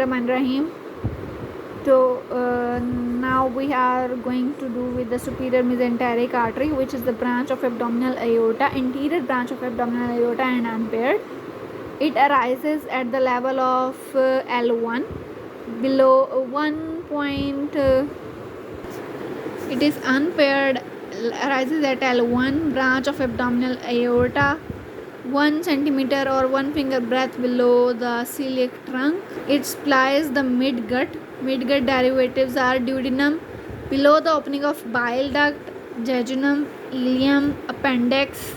Rahim. So now we are going to do with the superior mesenteric artery, which is the branch of abdominal aorta, interior branch of abdominal aorta and unpaired. It arises at the level of L1 below 1 point. It is unpaired, arises at L1 branch of abdominal aorta, 1 centimeter or 1 finger breadth below the celiac trunk. It supplies the midgut. Midgut derivatives are duodenum, below the opening of bile duct, jejunum, ileum, appendix,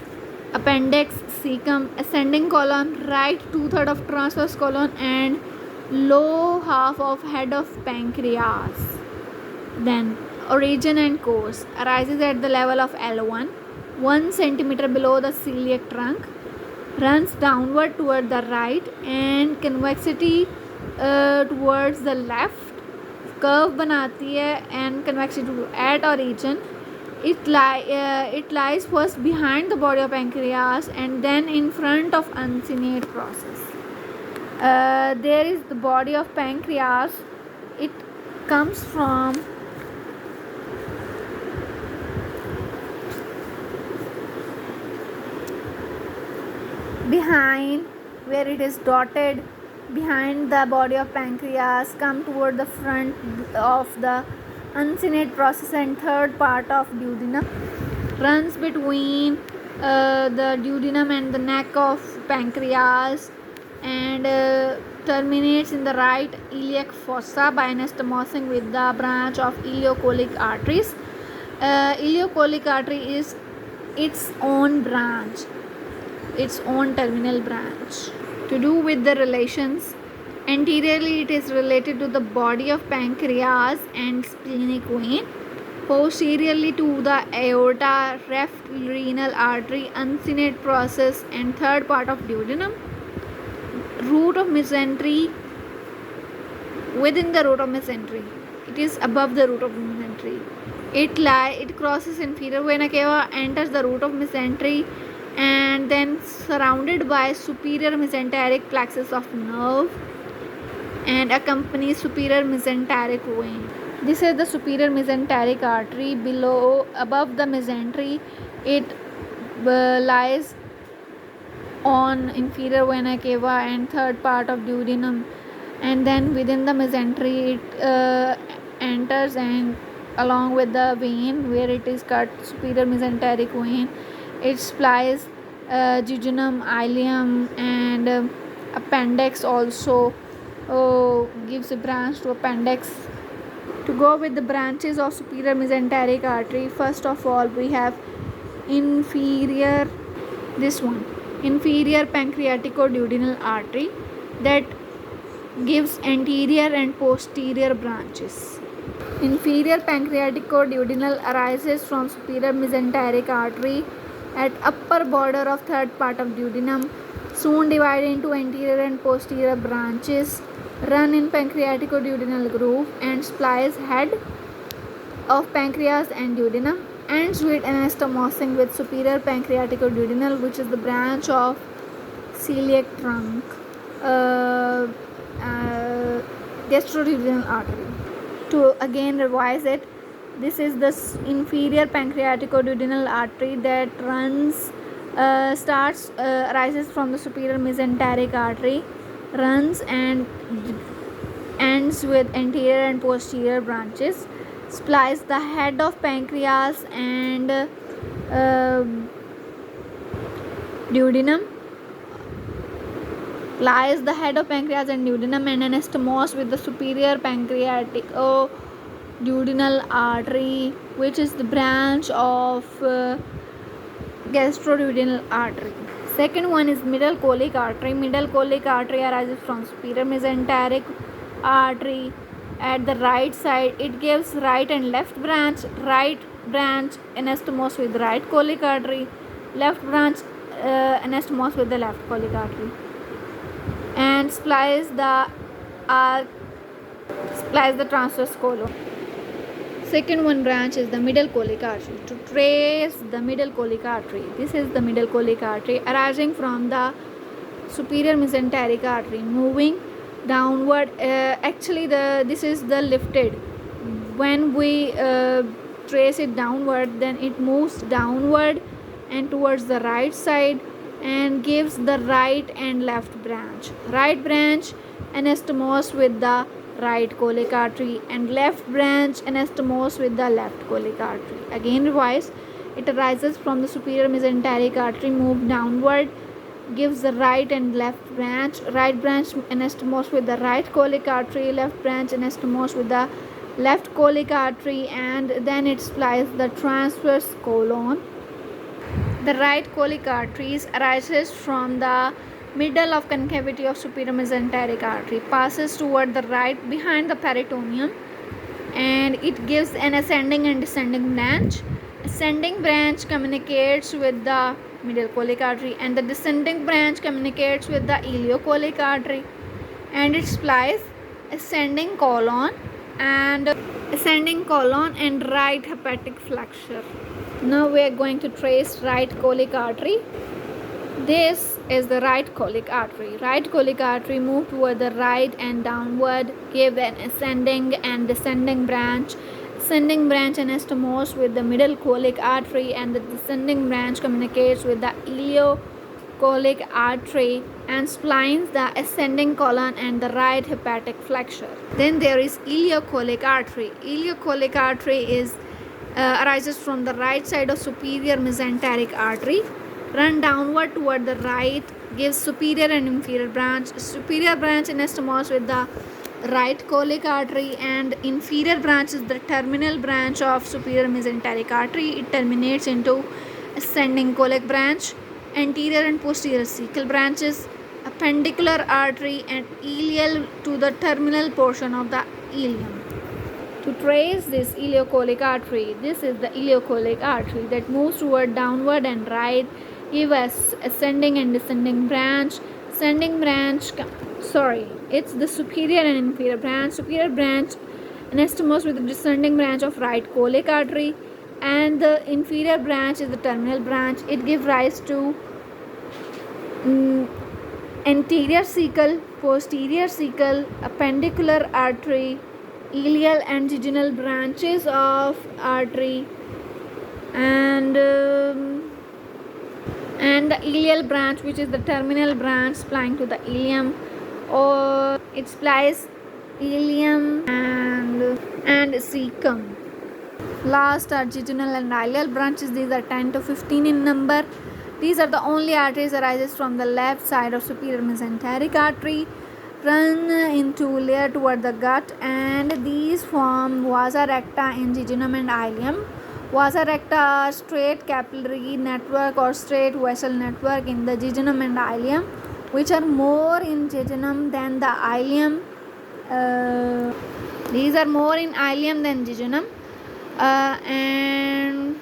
cecum, ascending colon, right 2/3 of transverse colon, and low half of head of pancreas. Then origin and course arises at the level of L1, 1 centimeter below the celiac trunk, runs downward toward the right and convexity towards the left, curve बनाती है and convexity at origin. It lies first behind the body of pancreas and then in front of uncinate process. There is the body of pancreas. It comes from behind, where it is dotted behind the body of pancreas, come toward the front of the uncinate process and third part of duodenum, runs between the duodenum and the neck of pancreas, and terminates in the right iliac fossa by anastomosing with the branch of ileocholic arteries. Ileocholic artery is its own branch, its own terminal branch. To do with the relations, anteriorly it is related to the body of pancreas and splenic vein, posteriorly to the aorta, left renal artery, uncinate process and third part of duodenum, root of mesentery, within the root of mesentery. It is above the root of mesentery. It crosses inferior vena cava, enters the root of mesentery, and then surrounded by superior mesenteric plexus of nerve and accompanies superior mesenteric vein. This is the superior mesenteric artery. Above the mesentery, it lies on inferior vena cava and third part of duodenum, and then within the mesentery it enters and along with the vein where it is cut, superior mesenteric vein. It supplies jejunum, ileum and appendix, also gives a branch to appendix. To go with the branches of superior mesenteric artery, first of all we have inferior pancreatico-duodenal artery that gives anterior and posterior branches. Inferior pancreatico-duodenal arises from superior mesenteric artery at upper border of third part of duodenum, soon divided into anterior and posterior branches, run in pancreatico-duodenal groove and supplies head of pancreas and duodenum, ends with anastomosing with superior pancreatico-duodenal, which is the branch of celiac trunk, gastroduodenal artery. To again revise it, this is the inferior pancreatico-duodenal artery that arises from the superior mesenteric artery, runs and ends with anterior and posterior branches, supplies the head of pancreas and duodenum, lies the head of pancreas and duodenum and anastomos with the superior pancreatico-duodenal artery, which is the branch of gastroduodenal artery. Second one is middle colic artery. Middle colic artery arises from superior mesenteric artery at the right side. It gives right and left branch. Right branch anastomos with right colic artery, left branch anastomos with the left colic artery, and supplies the transverse colon. Second one branch is the middle colic artery. To trace the middle colic artery, this is the middle colic artery arising from the superior mesenteric artery, moving downward. Actually this is the lifted. When we trace it downward, then it moves downward and towards the right side and gives the right and left branch. Right branch anastomose with the right colic artery and left branch anastomose with the left colic artery. Again revise. It arises from the superior mesenteric artery, move downward, gives the right and left branch. Right branch anastomose with the right colic artery, left branch anastomose with the left colic artery, and then it supplies the transverse colon. The right colic arteries arises from the middle of concavity of superior mesenteric artery, passes toward the right behind the peritoneum, and it gives an ascending and descending branch. Ascending branch communicates with the middle colic artery and the descending branch communicates with the ileocolic artery, and it supplies ascending colon and right hepatic flexure. Now we are going to trace right colic artery. This is the right colic artery. Right colic artery move toward the right and downward, give an ascending and descending branch. Ascending branch anastomose with the middle colic artery, and the descending branch communicates with the ileocolic artery and splines the ascending colon and the right hepatic flexure. Then there is ileocolic artery. Ileocolic artery arises from the right side of superior mesenteric artery, run downward toward the right, gives superior and inferior branch. Superior branch anastomose with the right colic artery, and inferior branch is the terminal branch of superior mesenteric artery. It terminates into ascending colic branch. Anterior and posterior cecal branches, appendicular artery, and ileal to the terminal portion of the ileum. To trace this ileocolic artery, this is the ileocolic artery that moves toward downward and right, give us ascending and descending branch. Ascending branch, it's the superior and inferior branch. Superior branch anastomose with the descending branch of right colic artery, and the inferior branch is the terminal branch. It gives rise to anterior cecal, posterior cecal, appendicular artery, ileal and jejunal branches of artery, and the ileal branch, which is the terminal branch supplying to the ileum, or it supplies ileum and cecum. Last are jejunal and ileal branches. These are 10 to 15 in number. These are the only arteries arises from the left side of superior mesenteric artery, run into layer toward the gut, and these form vasa recta in jejunum and ileum. Vasa recta are straight capillary network or straight vessel network in the jejunum and ileum, which are more in jejunum than the ileum. These are more in ileum than jejunum, and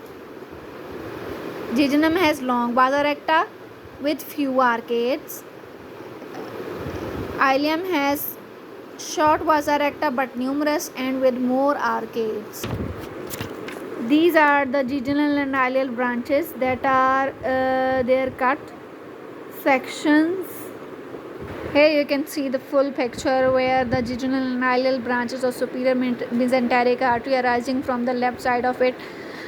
jejunum has long vasa recta with few arcades. Ileum has short vasa recta but numerous and with more arcades. These are the jejunal and ileal branches that are their cut sections. Here you can see the full picture where the jejunal and ileal branches of superior mesenteric artery arising from the left side of it,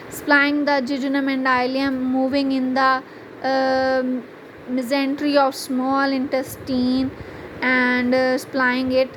supplying the jejunum and ileum, moving in the mesentery of small intestine and supplying it